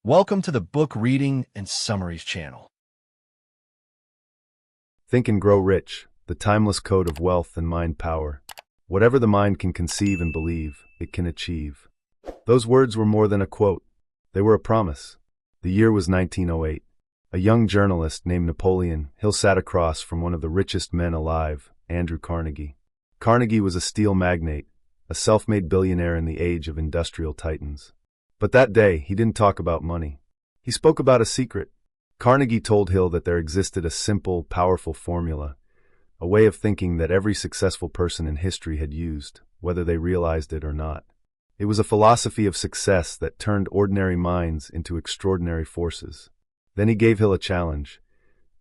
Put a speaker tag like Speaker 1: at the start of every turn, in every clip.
Speaker 1: Welcome to the Book Reading and Summaries channel.
Speaker 2: Think and Grow Rich, the timeless code of wealth and mind power. Whatever the mind can conceive and believe, it can achieve. Those words were more than a quote. They were a promise. The year was 1908. A young journalist named Napoleon Hill sat across from one of the richest men alive, Andrew Carnegie. Carnegie was a steel magnate, a self-made billionaire in the age of industrial titans. But that day, he didn't talk about money. He spoke about a secret. Carnegie told Hill that there existed a simple, powerful formula, a way of thinking that every successful person in history had used, whether they realized it or not. It was a philosophy of success that turned ordinary minds into extraordinary forces. Then he gave Hill a challenge.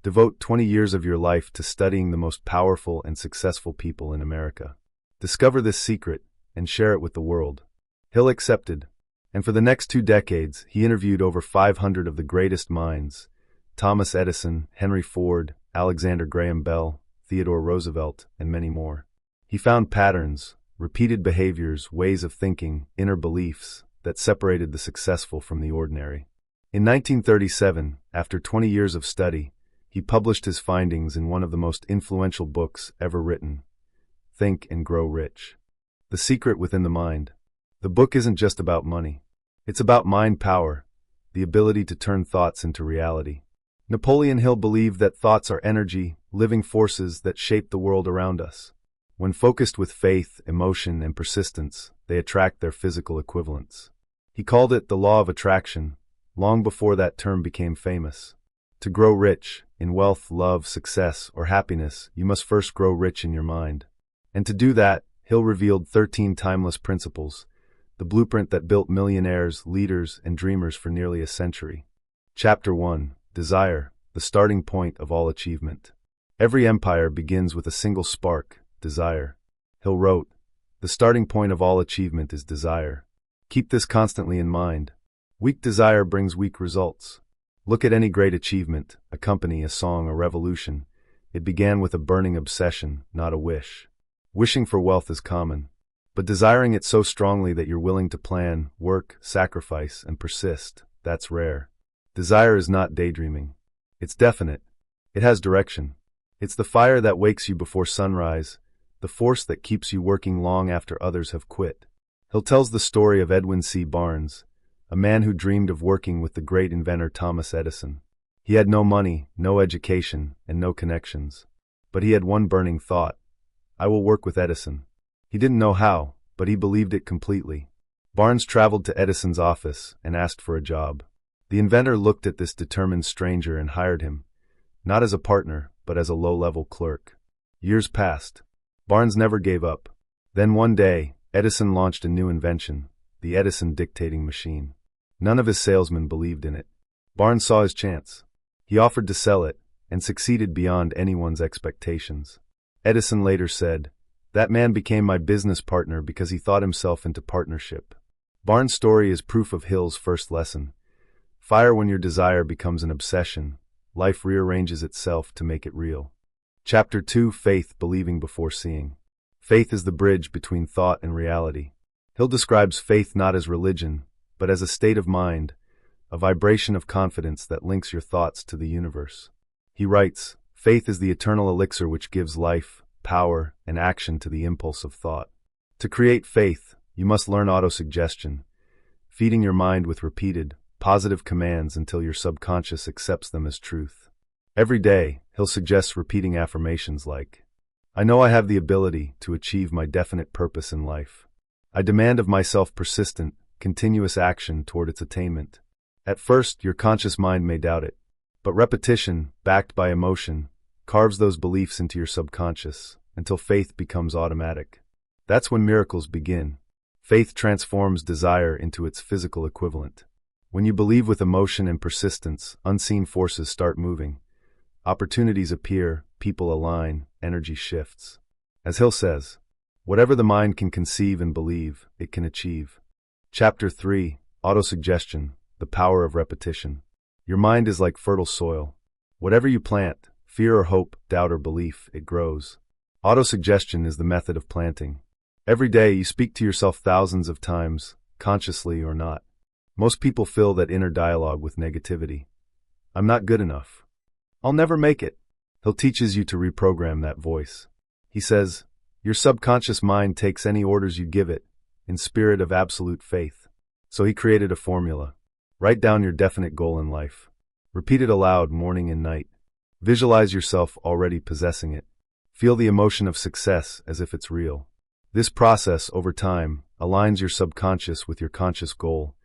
Speaker 2: Devote 20 years of your life to studying the most powerful and successful people in America. Discover this secret and share it with the world. Hill accepted. And for the next 2 decades, he interviewed over 500 of the greatest minds: Thomas Edison, Henry Ford, Alexander Graham Bell, Theodore Roosevelt, and many more. He found patterns, repeated behaviors, ways of thinking, inner beliefs that separated the successful from the ordinary. In 1937, after 20 years of study, he published his findings in one of the most influential books ever written, Think and Grow Rich. The Secret Within the Mind. The book isn't just about money. It's about mind power, the ability to turn thoughts into reality. Napoleon Hill believed that thoughts are energy, living forces that shape the world around us. When focused with faith, emotion, and persistence, they attract their physical equivalents. He called it the law of attraction, long before that term became famous. To grow rich, in wealth, love, success, or happiness, you must first grow rich in your mind. And to do that, Hill revealed 13 timeless principles, the blueprint that built millionaires, leaders, and dreamers for nearly a century. Chapter 1. Desire, the starting point of all achievement. Every empire begins with a single spark, desire. Hill wrote, "The starting point of all achievement is desire. Keep this constantly in mind. Weak desire brings weak results. Look at any great achievement, a company, a song, a revolution. It began with a burning obsession, not a wish. Wishing for wealth is common, but desiring it so strongly that you're willing to plan, work, sacrifice, and persist, that's rare. Desire is not daydreaming. It's definite. It has direction. It's the fire that wakes you before sunrise, the force that keeps you working long after others have quit." Hill tells the story of Edwin C. Barnes, a man who dreamed of working with the great inventor Thomas Edison. He had no money, no education, and no connections. But he had one burning thought: I will work with Edison. He didn't know how, but he believed it completely. Barnes traveled to Edison's office and asked for a job. The inventor looked at this determined stranger and hired him, not as a partner, but as a low-level clerk. Years passed. Barnes never gave up. Then one day, Edison launched a new invention, the Edison dictating machine. None of his salesmen believed in it. Barnes saw his chance. He offered to sell it, and succeeded beyond anyone's expectations. Edison later said, "That man became my business partner because he thought himself into partnership." Barnes' story is proof of Hill's first lesson. Fire when your desire becomes an obsession. Life rearranges itself to make it real. Chapter 2. Faith, believing before seeing. Faith is the bridge between thought and reality. Hill describes faith not as religion, but as a state of mind, a vibration of confidence that links your thoughts to the universe. He writes, "Faith is the eternal elixir which gives life, power, and action to the impulse of thought." To create faith, you must learn autosuggestion, feeding your mind with repeated, positive commands until your subconscious accepts them as truth. Every day, Hill suggests repeating affirmations like, "I know I have the ability to achieve my definite purpose in life. I demand of myself persistent, continuous action toward its attainment." At first, your conscious mind may doubt it, but repetition, backed by emotion, carves those beliefs into your subconscious until faith becomes automatic. That's when miracles begin. Faith transforms desire into its physical equivalent. When you believe with emotion and persistence, unseen forces start moving. Opportunities appear, people align, energy shifts. As Hill says, whatever the mind can conceive and believe, it can achieve. Chapter 3. Autosuggestion, the power of repetition. Your mind is like fertile soil. Whatever you plant, fear or hope, doubt or belief, it grows. Autosuggestion is the method of planting. Every day you speak to yourself thousands of times, consciously or not. Most people fill that inner dialogue with negativity. I'm not good enough. I'll never make it. He'll teaches you to reprogram that voice. He says, your subconscious mind takes any orders you give it, in spirit of absolute faith. So he created a formula. Write down your definite goal in life. Repeat it aloud morning and night. Visualize yourself already possessing it. Feel the emotion of success as if it's real. This process, over time, aligns your subconscious with your conscious goal,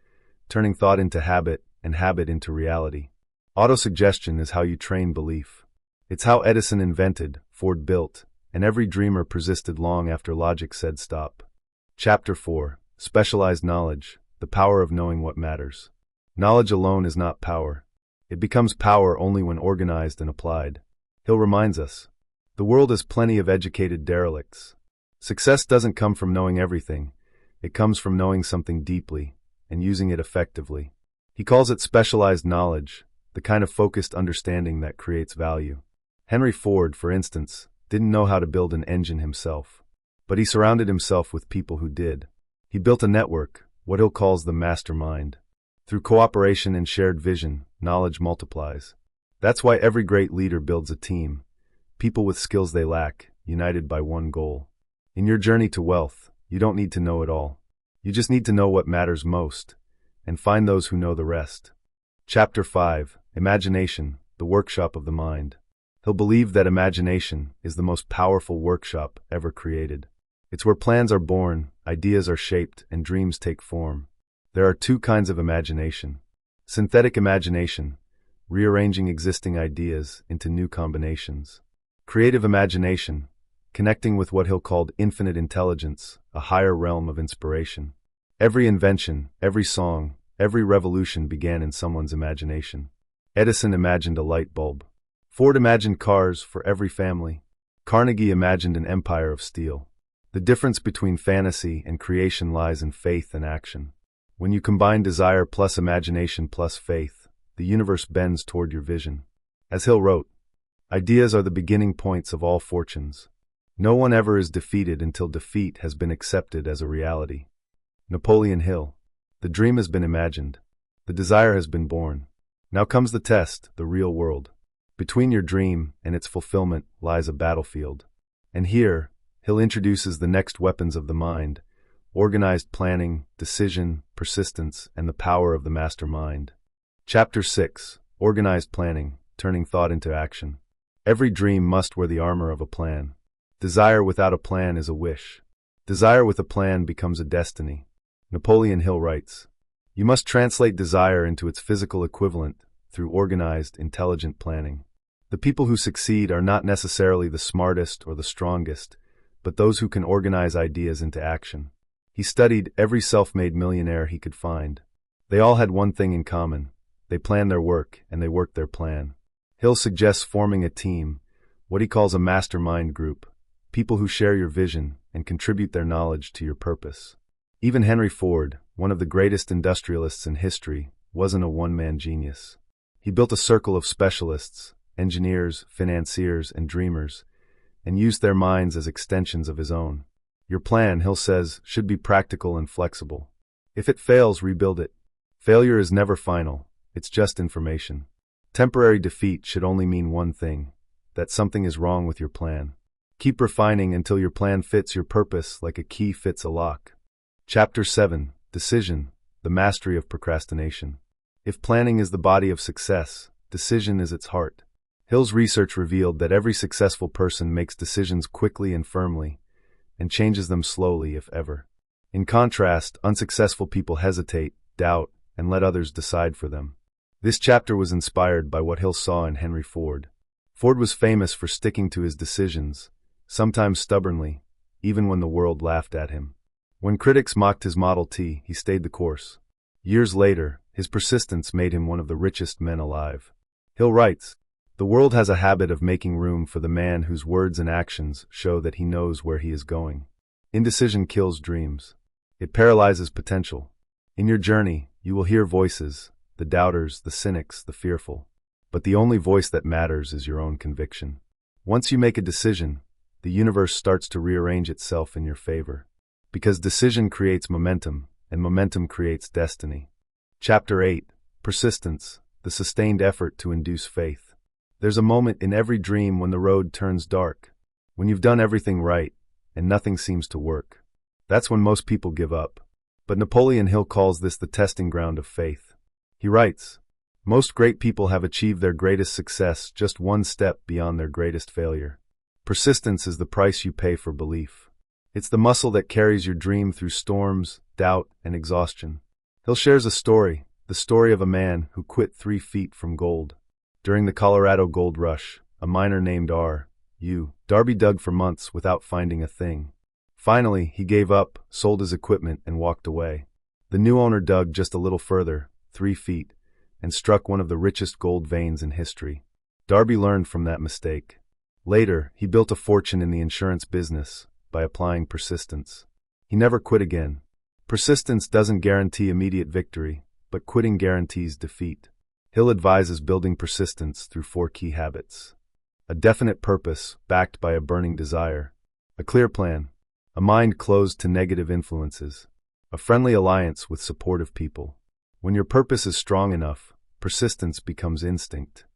Speaker 2: turning thought into habit and habit into reality. Autosuggestion is how you train belief. It's how Edison invented, Ford built, and every dreamer persisted long after logic said stop. Chapter 4. Specialized Knowledge, the Power of Knowing What Matters. Knowledge alone is not power. It becomes power only when organized and applied. Hill reminds us, the world has plenty of educated derelicts. Success doesn't come from knowing everything. It comes from knowing something deeply and using it effectively. He calls it specialized knowledge, the kind of focused understanding that creates value. Henry Ford, for instance, didn't know how to build an engine himself, but he surrounded himself with people who did. He built a network, what Hill calls the mastermind. Through cooperation and shared vision, knowledge multiplies. That's why every great leader builds a team, people with skills they lack, united by one goal. In your journey to wealth, you don't need to know it all. You just need to know what matters most, and find those who know the rest. Chapter 5. Imagination, the Workshop of the Mind. He'll believe that imagination is the most powerful workshop ever created. It's where plans are born, ideas are shaped, and dreams take form. There are two kinds of imagination. Synthetic imagination, rearranging existing ideas into new combinations. Creative imagination, connecting with what Hill called infinite intelligence, a higher realm of inspiration. Every invention, every song, every revolution began in someone's imagination. Edison imagined a light bulb. Ford imagined cars for every family. Carnegie imagined an empire of steel. The difference between fantasy and creation lies in faith and action. When you combine desire plus imagination plus faith, the universe bends toward your vision. As Hill wrote, ideas are the beginning points of all fortunes. No one ever is defeated until defeat has been accepted as a reality. Napoleon Hill. The dream has been imagined. The desire has been born. Now comes the test, the real world. Between your dream and its fulfillment lies a battlefield. And here, Hill introduces the next weapons of the mind: organized planning, decision, persistence, and the power of the master mind. Chapter 6. Organized Planning, Turning Thought into Action. Every dream must wear the armor of a plan. Desire without a plan is a wish. Desire with a plan becomes a destiny. Napoleon Hill writes, you must translate desire into its physical equivalent through organized, intelligent planning. The people who succeed are not necessarily the smartest or the strongest, but those who can organize ideas into action. He studied every self-made millionaire he could find. They all had one thing in common. They planned their work, and they worked their plan. Hill suggests forming a team, what he calls a mastermind group, people who share your vision and contribute their knowledge to your purpose. Even Henry Ford, one of the greatest industrialists in history, wasn't a one-man genius. He built a circle of specialists, engineers, financiers, and dreamers, and used their minds as extensions of his own. Your plan, Hill says, should be practical and flexible. If it fails, rebuild it. Failure is never final, it's just information. Temporary defeat should only mean one thing, that something is wrong with your plan. Keep refining until your plan fits your purpose like a key fits a lock. Chapter 7. Decision, the Mastery of Procrastination. If planning is the body of success, decision is its heart. Hill's research revealed that every successful person makes decisions quickly and firmly, and changes them slowly, if ever. In contrast, unsuccessful people hesitate, doubt, and let others decide for them. This chapter was inspired by what Hill saw in Henry Ford. Ford was famous for sticking to his decisions, sometimes stubbornly, even when the world laughed at him. When critics mocked his Model T, he stayed the course. Years later, his persistence made him one of the richest men alive. Hill writes, the world has a habit of making room for the man whose words and actions show that he knows where he is going. Indecision kills dreams. It paralyzes potential. In your journey, you will hear voices, the doubters, the cynics, the fearful. But the only voice that matters is your own conviction. Once you make a decision, the universe starts to rearrange itself in your favor. Because decision creates momentum, and momentum creates destiny. Chapter 8. Persistence, the sustained effort to induce faith. There's a moment in every dream when the road turns dark, when you've done everything right, and nothing seems to work. That's when most people give up. But Napoleon Hill calls this the testing ground of faith. He writes, "Most great people have achieved their greatest success just one step beyond their greatest failure. Persistence is the price you pay for belief. It's the muscle that carries your dream through storms, doubt, and exhaustion." Hill shares a story, the story of a man who quit 3 feet from gold. During the Colorado Gold Rush, a miner named Darby dug for months without finding a thing. Finally, he gave up, sold his equipment, and walked away. The new owner dug just a little further, 3 feet, and struck one of the richest gold veins in history. Darby learned from that mistake. Later, he built a fortune in the insurance business by applying persistence. He never quit again. Persistence doesn't guarantee immediate victory, but quitting guarantees defeat. Hill advises building persistence through 4 key habits. A definite purpose, backed by a burning desire. A clear plan. A mind closed to negative influences. A friendly alliance with supportive people. When your purpose is strong enough, persistence becomes instinct.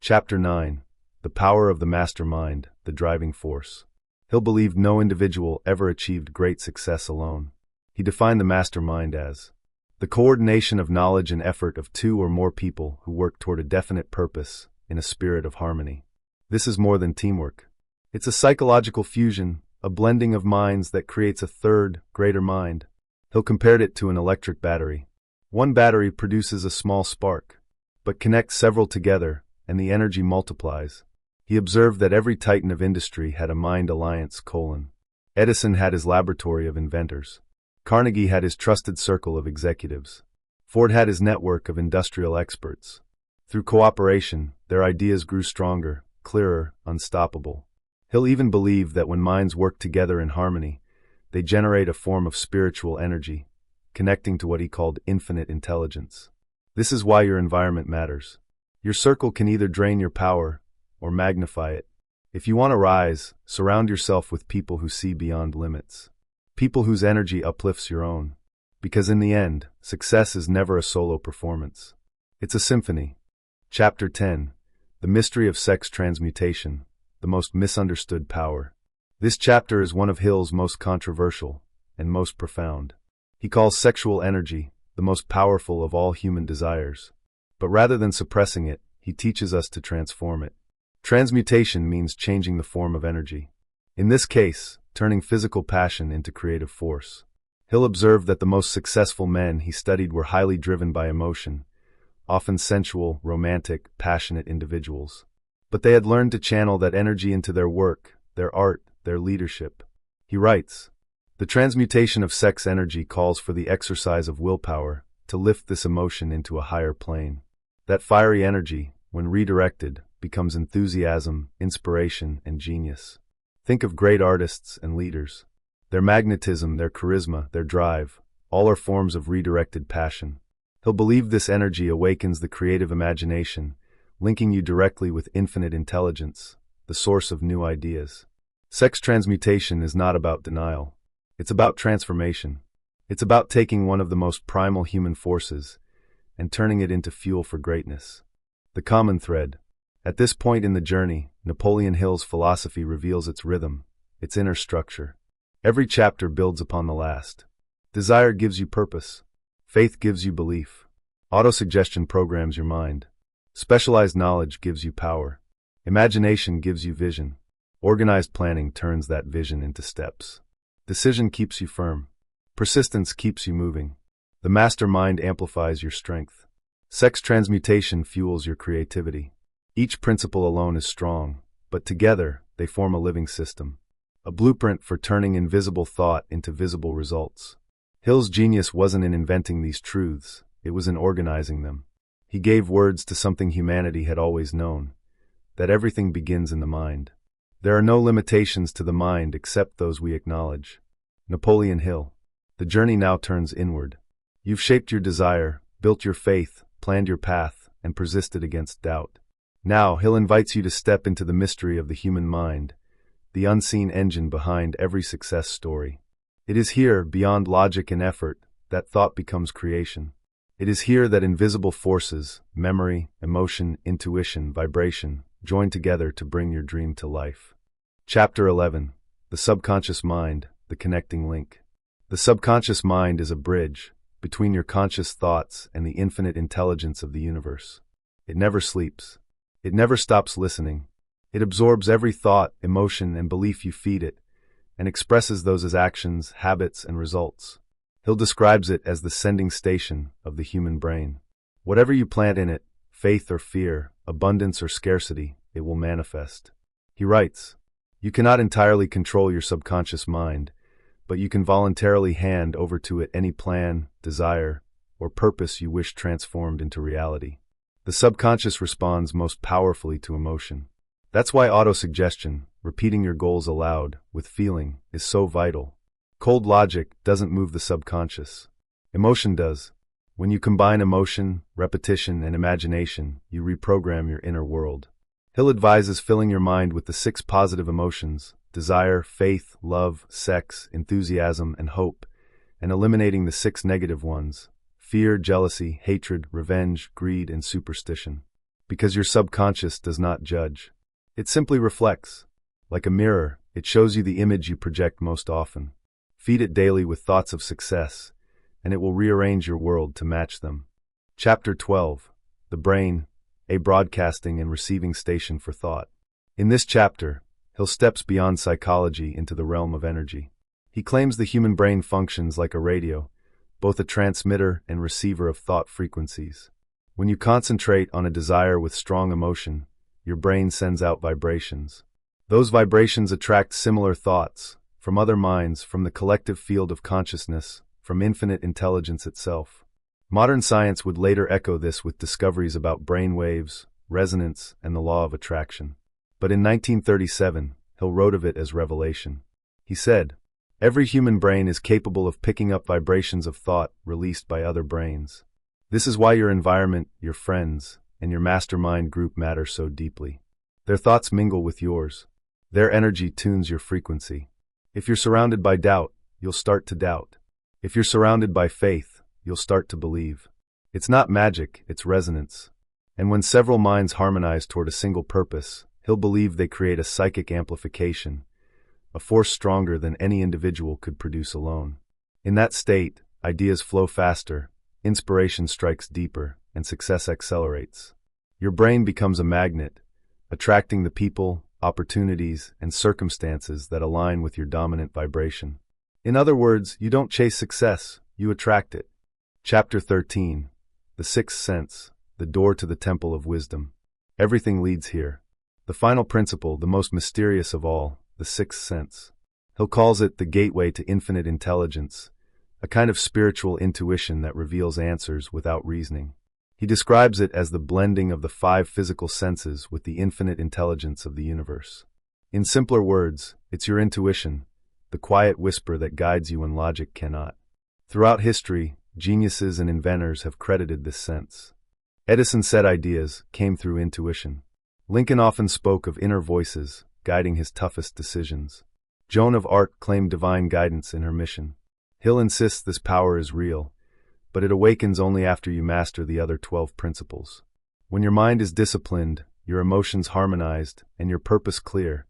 Speaker 2: Chapter 9. The power of the mastermind, the driving force. Hill believed no individual ever achieved great success alone. He defined the mastermind as the coordination of knowledge and effort of 2 or more people who work toward a definite purpose in a spirit of harmony. This is more than teamwork. It's a psychological fusion, a blending of minds that creates a third, greater mind. Hill compared it to an electric battery. One battery produces a small spark, but connect several together, and the energy multiplies. He observed that every titan of industry had a mind alliance : Edison had his laboratory of inventors. Carnegie had his trusted circle of executives. Ford had his network of industrial experts. Through cooperation, their ideas grew stronger, clearer, unstoppable. Hill even believed that when minds work together in harmony, they generate a form of spiritual energy, connecting to what he called infinite intelligence. This is why your environment matters. Your circle can either drain your power or magnify it. If you want to rise, surround yourself with people who see beyond limits. People whose energy uplifts your own. Because in the end, success is never a solo performance. It's a symphony. Chapter 10. The mystery of sex transmutation, the most misunderstood power. This chapter is one of Hill's most controversial and most profound. He calls sexual energy the most powerful of all human desires. But rather than suppressing it, he teaches us to transform it. Transmutation means changing the form of energy. In this case, turning physical passion into creative force. Hill observed that the most successful men he studied were highly driven by emotion, often sensual, romantic, passionate individuals. But they had learned to channel that energy into their work, their art, their leadership. He writes, "The transmutation of sex energy calls for the exercise of willpower to lift this emotion into a higher plane. That fiery energy, when redirected, becomes enthusiasm, inspiration, and genius. Think of great artists and leaders. Their magnetism, their charisma, their drive, all are forms of redirected passion. He'll believe this energy awakens the creative imagination, linking you directly with infinite intelligence, the source of new ideas. Sex transmutation is not about denial. It's about transformation. It's about taking one of the most primal human forces and turning it into fuel for greatness. The common thread. At this point in the journey, Napoleon Hill's philosophy reveals its rhythm, its inner structure. Every chapter builds upon the last. Desire gives you purpose. Faith gives you belief. Autosuggestion programs your mind. Specialized knowledge gives you power. Imagination gives you vision. Organized planning turns that vision into steps. Decision keeps you firm. Persistence keeps you moving. The master mind amplifies your strength. Sex transmutation fuels your creativity. Each principle alone is strong, but together they form a living system. A blueprint for turning invisible thought into visible results. Hill's genius wasn't in inventing these truths, it was in organizing them. He gave words to something humanity had always known, that everything begins in the mind. There are no limitations to the mind except those we acknowledge. Napoleon Hill. The journey now turns inward. You've shaped your desire, built your faith, planned your path, and persisted against doubt. Now, Hill invites you to step into the mystery of the human mind, the unseen engine behind every success story. It is here, beyond logic and effort, that thought becomes creation. It is here that invisible forces, memory, emotion, intuition, vibration, join together to bring your dream to life. Chapter 11. The Subconscious Mind, the Connecting Link. The subconscious mind is a bridge between your conscious thoughts and the infinite intelligence of the universe. It never sleeps. It never stops listening. It absorbs every thought, emotion, and belief you feed it, and expresses those as actions, habits, and results. Hill describes it as the sending station of the human brain. Whatever you plant in it, faith or fear, abundance or scarcity, it will manifest. He writes, "You cannot entirely control your subconscious mind, but you can voluntarily hand over to it any plan, desire, or purpose you wish transformed into reality." The subconscious responds most powerfully to emotion. That's why autosuggestion, repeating your goals aloud, with feeling, is so vital. Cold logic doesn't move the subconscious. Emotion does. When you combine emotion, repetition, and imagination, you reprogram your inner world. Hill advises filling your mind with the 6 positive emotions: desire, faith, love, sex, enthusiasm, and hope, and eliminating the 6 negative ones: fear, jealousy, hatred, revenge, greed, and superstition. Because your subconscious does not judge. It simply reflects. Like a mirror, it shows you the image you project most often. Feed it daily with thoughts of success, and it will rearrange your world to match them. Chapter 12. The Brain, a broadcasting and receiving station for thought. In this chapter, Hill steps beyond psychology into the realm of energy. He claims the human brain functions like a radio, both a transmitter and receiver of thought frequencies. When you concentrate on a desire with strong emotion, your brain sends out vibrations. Those vibrations attract similar thoughts, from other minds, from the collective field of consciousness, from infinite intelligence itself. Modern science would later echo this with discoveries about brain waves, resonance, and the law of attraction. But in 1937, Hill wrote of it as revelation. He said, "Every human brain is capable of picking up vibrations of thought released by other brains. This is why your environment, your friends, and your mastermind group matter so deeply. Their thoughts mingle with yours. Their energy tunes your frequency. If you're surrounded by doubt, you'll start to doubt. If you're surrounded by faith, you'll start to believe. It's not magic, it's resonance. And when several minds harmonize toward a single purpose, Hill believed they create a psychic amplification, a force stronger than any individual could produce alone. In that state, ideas flow faster, inspiration strikes deeper, and success accelerates. Your brain becomes a magnet, attracting the people, opportunities, and circumstances that align with your dominant vibration. In other words, you don't chase success, you attract it. Chapter 13. The Sixth Sense, the Door to the Temple of Wisdom. Everything leads here. The final principle, the most mysterious of all, the sixth sense. Hill calls it the gateway to infinite intelligence, a kind of spiritual intuition that reveals answers without reasoning. He describes it as the blending of the 5 physical senses with the infinite intelligence of the universe. In simpler words, it's your intuition, the quiet whisper that guides you when logic cannot. Throughout history, geniuses and inventors have credited this sense. Edison said ideas came through intuition. Lincoln often spoke of inner voices, guiding his toughest decisions. Joan of Arc claimed divine guidance in her mission. Hill insists this power is real, but it awakens only after you master the other 12 principles. When your mind is disciplined, your emotions harmonized, and your purpose clear,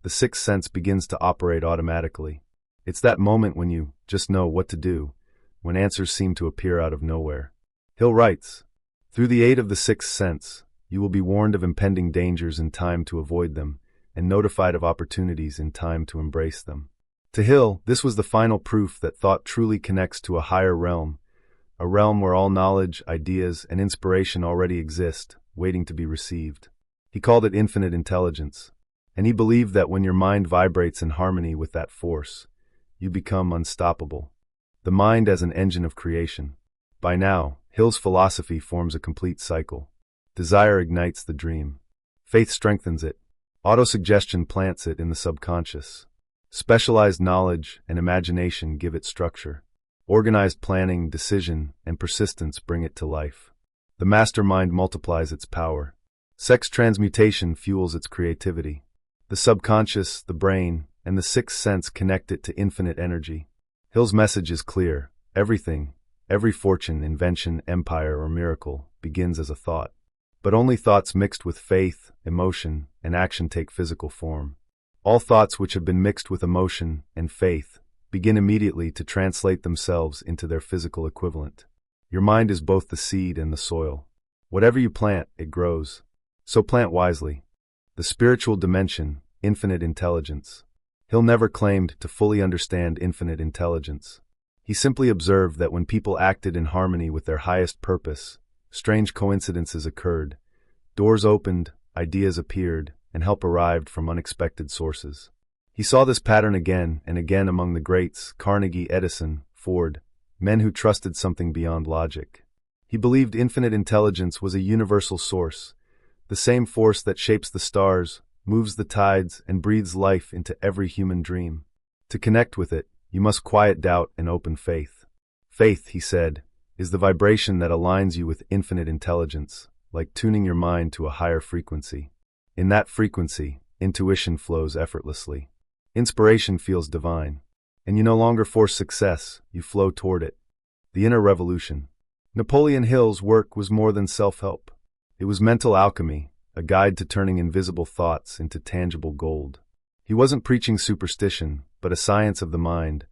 Speaker 2: the sixth sense begins to operate automatically. It's that moment when you just know what to do, when answers seem to appear out of nowhere. Hill writes, "Through the aid of the sixth sense, you will be warned of impending dangers in time to avoid them, and notified of opportunities in time to embrace them." To Hill, this was the final proof that thought truly connects to a higher realm, a realm where all knowledge, ideas, and inspiration already exist, waiting to be received. He called it infinite intelligence, and he believed that when your mind vibrates in harmony with that force, you become unstoppable. The mind as an engine of creation. By now, Hill's philosophy forms a complete cycle. Desire ignites the dream. Faith strengthens it. Autosuggestion plants it in the subconscious. Specialized knowledge and imagination give it structure. Organized planning, decision, and persistence bring it to life. The mastermind multiplies its power. Sex transmutation fuels its creativity. The subconscious, the brain, and the sixth sense connect it to infinite energy. Hill's message is clear. Everything, Every fortune, invention, empire, or miracle begins as a thought. But only thoughts mixed with faith, emotion, and action take physical form. All thoughts which have been mixed with emotion and faith begin immediately to translate themselves into their physical equivalent. Your mind is both the seed and the soil. Whatever you plant, it grows. So plant wisely. The spiritual dimension, infinite intelligence. Hill never claimed to fully understand infinite intelligence. He simply observed that when people acted in harmony with their highest purpose, strange coincidences occurred, doors opened, ideas appeared, and help arrived from unexpected sources. He saw this pattern again and again among the greats, Carnegie, Edison, Ford, men who trusted something beyond logic. He believed infinite intelligence was a universal source, the same force that shapes the stars, moves the tides, and breathes life into every human dream. To connect with it, you must quiet doubt and open faith. Faith, he said, is the vibration that aligns you with infinite intelligence, like tuning your mind to a higher frequency. In that frequency, intuition flows effortlessly. Inspiration feels divine. And you no longer force success, you flow toward it. The inner revolution. Napoleon Hill's work was more than self-help. It was mental alchemy, a guide to turning invisible thoughts into tangible gold. He wasn't preaching superstition, but a science of the mind,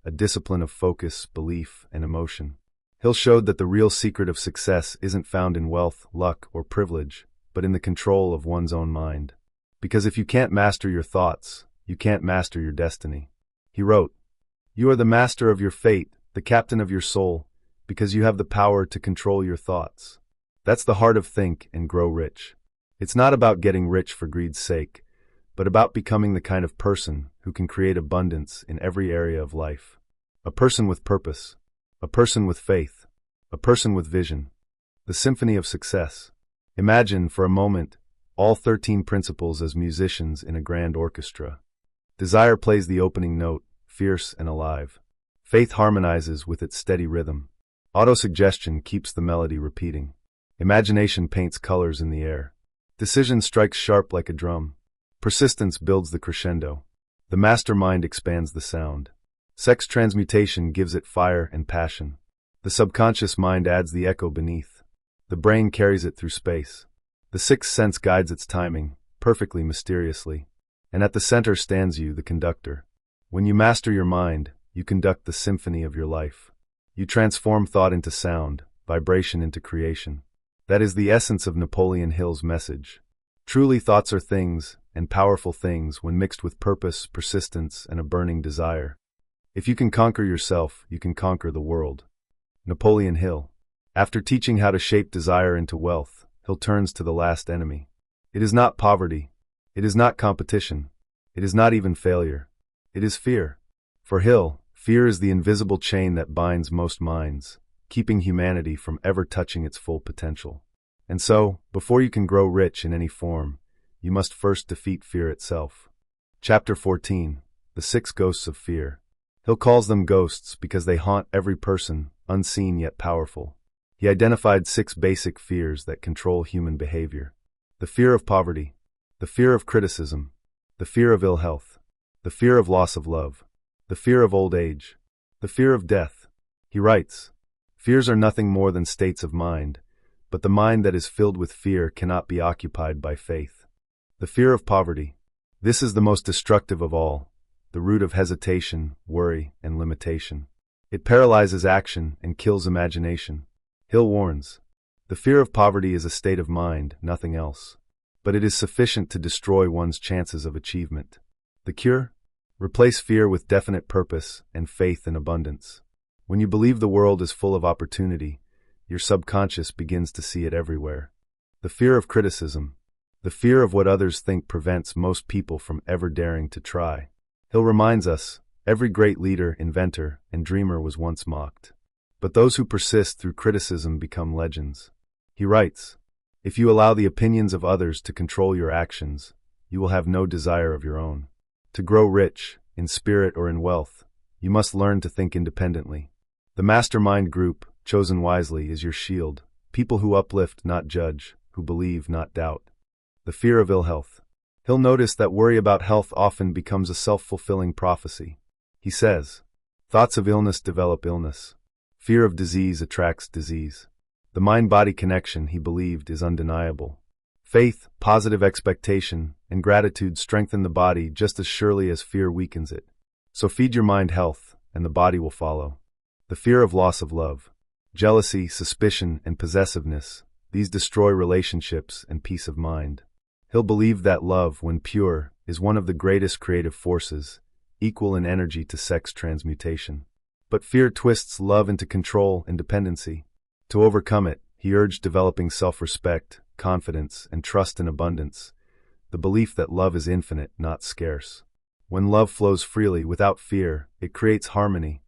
Speaker 2: a discipline of focus, belief, and emotion. Hill showed that the real secret of success isn't found in wealth, luck, or privilege, but in the control of one's own mind. Because if you can't master your thoughts, you can't master your destiny. He wrote, "You are the master of your fate, the captain of your soul, because you have the power to control your thoughts." That's the heart of Think and Grow Rich. It's not about getting rich for greed's sake, but about becoming the kind of person who can create abundance in every area of life. A person with purpose, a person with faith, a person with vision. The symphony of success. Imagine, for a moment, all 13 principles as musicians in a grand orchestra. Desire plays the opening note, fierce and alive. Faith harmonizes with its steady rhythm. Autosuggestion keeps the melody repeating. Imagination paints colors in the air. Decision strikes sharp like a drum. Persistence builds the crescendo. The master mind expands the sound. Sex transmutation gives it fire and passion. The subconscious mind adds the echo beneath. The brain carries it through space. The sixth sense guides its timing, perfectly mysteriously. And at the center stands you, the conductor. When you master your mind, you conduct the symphony of your life. You transform thought into sound, vibration into creation. That is the essence of Napoleon Hill's message. Truly, thoughts are things, and powerful things, when mixed with purpose, persistence, and a burning desire. If you can conquer yourself, you can conquer the world. Napoleon Hill. After teaching how to shape desire into wealth, Hill turns to the last enemy. It is not poverty. It is not competition. It is not even failure. It is fear. For Hill, fear is the invisible chain that binds most minds, keeping humanity from ever touching its full potential. And so, before you can grow rich in any form, you must first defeat fear itself. Chapter 14. The 6 Ghosts of Fear. Hill calls them ghosts because they haunt every person, unseen yet powerful. He identified 6 basic fears that control human behavior. The fear of poverty, the fear of criticism, the fear of ill health, the fear of loss of love, the fear of old age, the fear of death. He writes, "Fears are nothing more than states of mind, but the mind that is filled with fear cannot be occupied by faith." The fear of poverty. This is the most destructive of all, the root of hesitation, worry, and limitation. It paralyzes action and kills imagination. Hill warns, the fear of poverty is a state of mind, nothing else. But it is sufficient to destroy one's chances of achievement. The cure? Replace fear with definite purpose and faith in abundance. When you believe the world is full of opportunity, your subconscious begins to see it everywhere. The fear of criticism. The fear of what others think prevents most people from ever daring to try. Hill reminds us, every great leader, inventor, and dreamer was once mocked. But those who persist through criticism become legends. He writes, "If you allow the opinions of others to control your actions, you will have no desire of your own. To grow rich, in spirit or in wealth, you must learn to think independently. The mastermind group, chosen wisely, is your shield. People who uplift, not judge, who believe, not doubt." The fear of ill health. Hill noticed that worry about health often becomes a self-fulfilling prophecy. He says, "Thoughts of illness develop illness. Fear of disease attracts disease. The mind-body connection, he believed, is undeniable. Faith, positive expectation, and gratitude strengthen the body just as surely as fear weakens it. So feed your mind health, and the body will follow. The fear of loss of love. Jealousy, suspicion, and possessiveness, these destroy relationships and peace of mind. He'll believe that love, when pure, is one of the greatest creative forces, equal in energy to sex transmutation. But fear twists love into control and dependency. To overcome it, he urged developing self-respect, confidence, and trust in abundance, the belief that love is infinite, not scarce. When love flows freely, without fear, it creates harmony,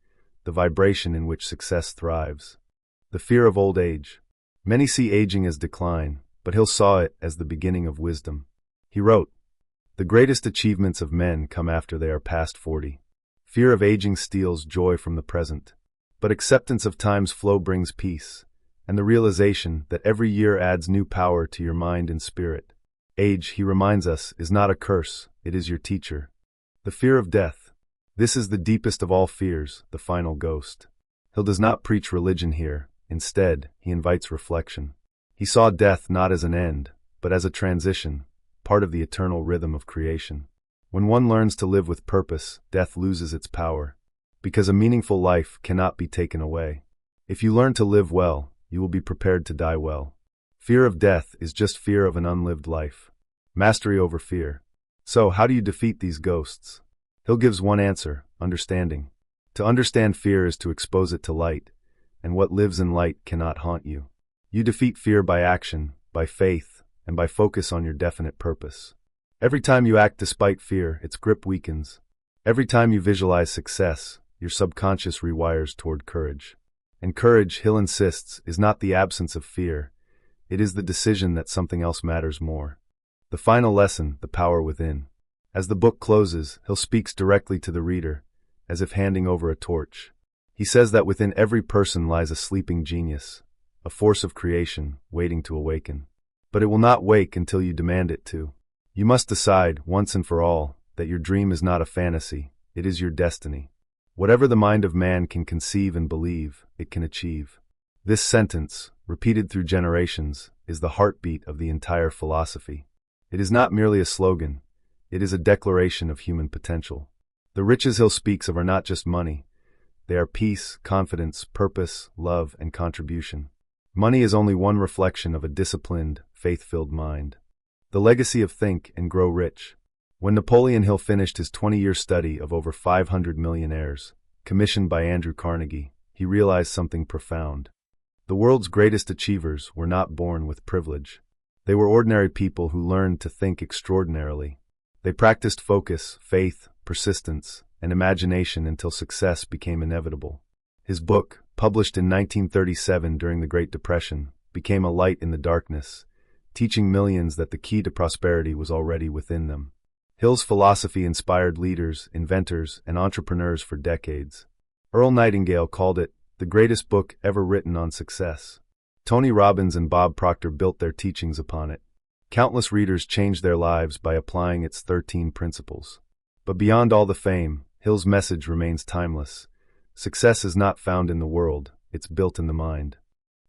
Speaker 2: the vibration in which success thrives. The fear of old age. Many see aging as decline, but Hill saw it as the beginning of wisdom. He wrote, "The greatest achievements of men come after they are past 40. Fear of aging steals joy from the present. But acceptance of time's flow brings peace, and the realization that every year adds new power to your mind and spirit. Age, he reminds us, is not a curse, it is your teacher." The fear of death. This is the deepest of all fears, the final ghost. Hill does not preach religion here. Instead, he invites reflection. He saw death not as an end, but as a transition, part of the eternal rhythm of creation. When one learns to live with purpose, death loses its power, because a meaningful life cannot be taken away. If you learn to live well, you will be prepared to die well. Fear of death is just fear of an unlived life. Mastery over fear. So, how do you defeat these ghosts? Hill gives one answer: understanding. To understand fear is to expose it to light, and what lives in light cannot haunt you. You defeat fear by action, by faith, and by focus on your definite purpose. Every time you act despite fear, its grip weakens. Every time you visualize success, your subconscious rewires toward courage. And courage, Hill insists, is not the absence of fear. It is the decision that something else matters more. The final lesson, the power within. As the book closes, Hill speaks directly to the reader, as if handing over a torch. He says that within every person lies a sleeping genius, a force of creation, waiting to awaken. But it will not wake until you demand it to. You must decide, once and for all, that your dream is not a fantasy, it is your destiny. Whatever the mind of man can conceive and believe, it can achieve. This sentence, repeated through generations, is the heartbeat of the entire philosophy. It is not merely a slogan, it is a declaration of human potential. The riches Hill speaks of are not just money. They are peace, confidence, purpose, love, and contribution. Money is only one reflection of a disciplined, faith-filled mind. The legacy of Think and Grow Rich. When Napoleon Hill finished his 20-year study of over 500 millionaires, commissioned by Andrew Carnegie, he realized something profound. The world's greatest achievers were not born with privilege. They were ordinary people who learned to think extraordinarily. They practiced focus, faith, persistence, and imagination until success became inevitable. His book, published in 1937 during the Great Depression, became a light in the darkness, teaching millions that the key to prosperity was already within them. Hill's philosophy inspired leaders, inventors, and entrepreneurs for decades. Earl Nightingale called it the greatest book ever written on success. Tony Robbins and Bob Proctor built their teachings upon it. Countless readers changed their lives by applying its 13 principles. But beyond all the fame, Hill's message remains timeless. Success is not found in the world, it's built in the mind.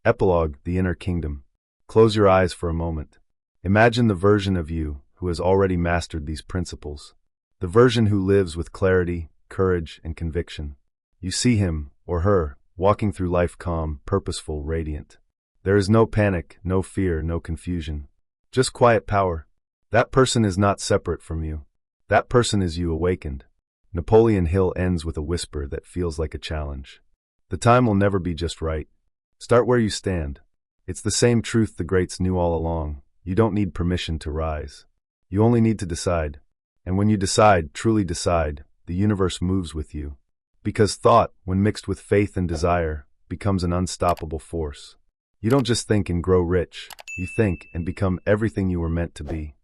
Speaker 2: Epilogue, the inner kingdom. Close your eyes for a moment. Imagine the version of you who has already mastered these principles. The version who lives with clarity, courage, and conviction. You see him, or her, walking through life calm, purposeful, radiant. There is no panic, no fear, no confusion. Just quiet power. That person is not separate from you. That person is you awakened. Napoleon Hill ends with a whisper that feels like a challenge. The time will never be just right. Start where you stand. It's the same truth the greats knew all along. You don't need permission to rise. You only need to decide. And when you decide, truly decide, the universe moves with you. Because thought, when mixed with faith and desire, becomes an unstoppable force. You don't just think and grow rich. You think and become everything you were meant to be.